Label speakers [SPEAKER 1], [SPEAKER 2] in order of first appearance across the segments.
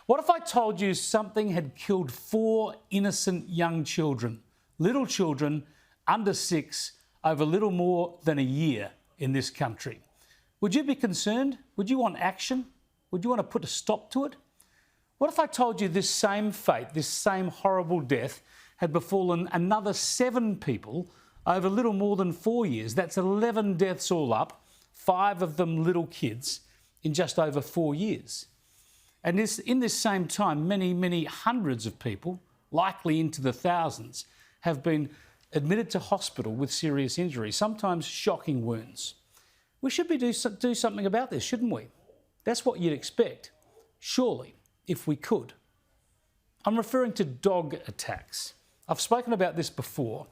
[SPEAKER 1] What if I told you something had killed 4 innocent young children, little children under 6, over little more than a year in this country? Would you be concerned? Would you want action? Would you want to put a stop to it? What if I told you this same fate, this same horrible death had befallen another 7 people over little more than 4 years? That's 11 deaths all up, 5 of them little kids, in just over 4 years. And in this same time, many hundreds of people, likely into the thousands, have been admitted to hospital with serious injuries, sometimes shocking wounds. We should do something about this, shouldn't we? That's what you'd expect, surely, if we could. I'm referring to dog attacks. I've spoken about this before,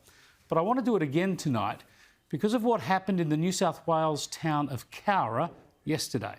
[SPEAKER 1] but I want to do it again tonight because of what happened in the New South Wales town of Cowra yesterday.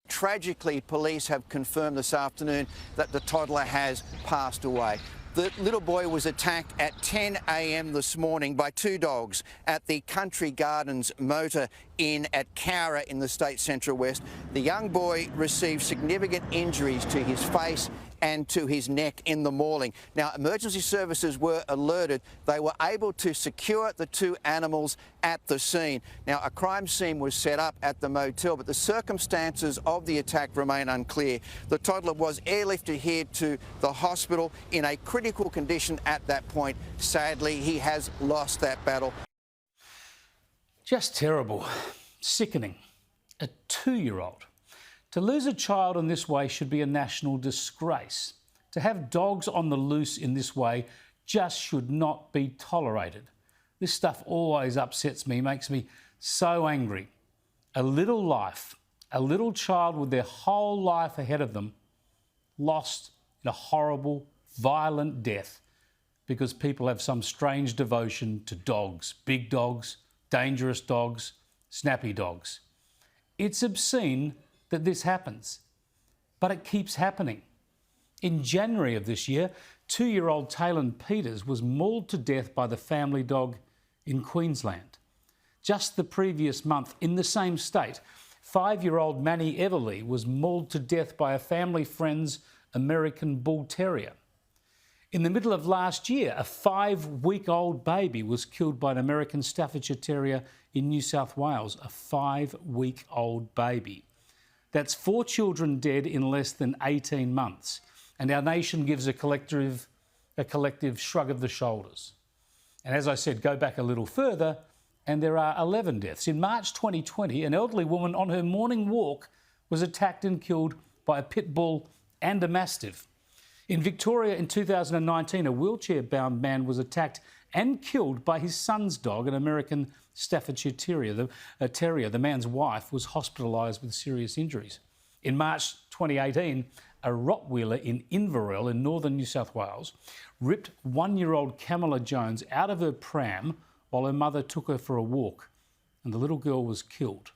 [SPEAKER 2] Tragically, police have confirmed this afternoon that the toddler has passed away. The little boy was attacked at 10 a.m. this morning by 2 dogs at the Country Gardens Motor Inn at Cowra in the State Central West. The young boy received significant injuries to his face and to his neck in the mauling. Now, emergency services were alerted. They were able to secure the 2 animals at the scene. Now, a crime scene was set up at the motel, but the circumstances of the attack remain unclear. The toddler was airlifted here to the hospital in a critical condition at that point. Sadly, he has lost that battle.
[SPEAKER 1] Just terrible, sickening. A 2-year-old. To lose a child in this way should be a national disgrace. To have dogs on the loose in this way just should not be tolerated. This stuff always upsets me, makes me so angry. A little life, a little child with their whole life ahead of them, lost in a horrible, violent death because people have some strange devotion to dogs, big dogs, dangerous dogs, snappy dogs. It's obscene that this happens, but it keeps happening. In January of this year, 2-year-old Taylor Peters was mauled to death by the family dog in Queensland. Just the previous month, in the same state, 5-year-old Manny Everly was mauled to death by a family friend's American Bull Terrier. In the middle of last year, a 5-week-old baby was killed by an American Staffordshire Terrier in New South Wales, a 5-week-old baby. That's 4 children dead in less than 18 months. And our nation gives a collective shrug of the shoulders. And as I said, go back a little further, and there are 11 deaths. In March 2020, an elderly woman on her morning walk was attacked and killed by a pit bull and a mastiff. In Victoria in 2019, a wheelchair-bound man was attacked and killed by his son's dog, an American Staffordshire Terrier. The man's wife was hospitalised with serious injuries. In March 2018, a Rottweiler in Inverell in northern New South Wales ripped 1-year-old Camilla Jones out of her pram while her mother took her for a walk, and the little girl was killed.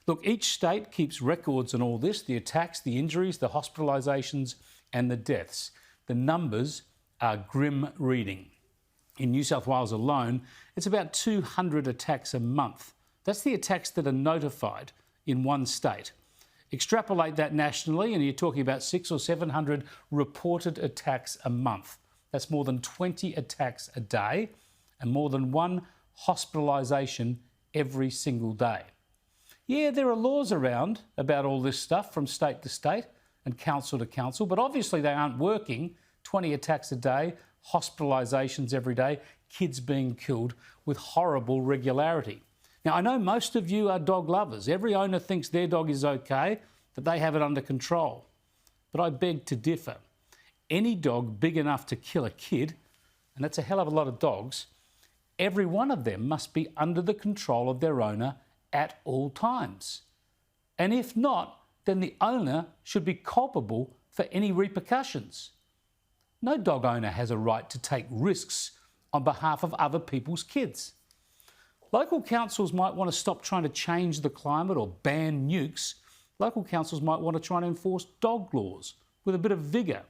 [SPEAKER 1] Look, each state keeps records on all this, the attacks, the injuries, the hospitalisations and the deaths. The numbers are grim reading. In New South Wales alone, it's about 200 attacks a month. That's the attacks that are notified in one state. Extrapolate that nationally and you're talking about 600 or 700 reported attacks a month. That's more than 20 attacks a day and more than 1 hospitalisation every single day. Yeah, there are laws around about all this stuff from state to state and council to council, but obviously they aren't working. 20 attacks a day, hospitalisations every day, kids being killed with horrible regularity. Now, I know most of you are dog lovers. Every owner thinks their dog is okay, that they have it under control. But I beg to differ. Any dog big enough to kill a kid, and that's a hell of a lot of dogs, every one of them must be under the control of their owner at all times. And if not, then the owner should be culpable for any repercussions. No dog owner has a right to take risks on behalf of other people's kids. Local councils might want to stop trying to change the climate or ban nukes. Local councils might want to try and enforce dog laws with a bit of vigour.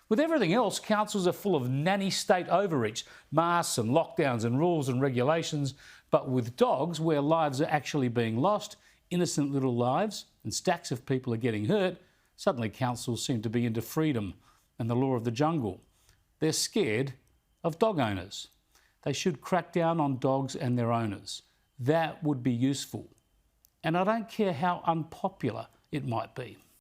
[SPEAKER 1] With everything else, councils are full of nanny state overreach, masks and lockdowns and rules and regulations. But with dogs, where lives are actually being lost, innocent little lives, and stacks of people are getting hurt, Suddenly councils seem to be into freedom and the law of the jungle. They're scared of dog owners. They should crack down on dogs and their owners. That would be useful. And I don't care how unpopular it might be.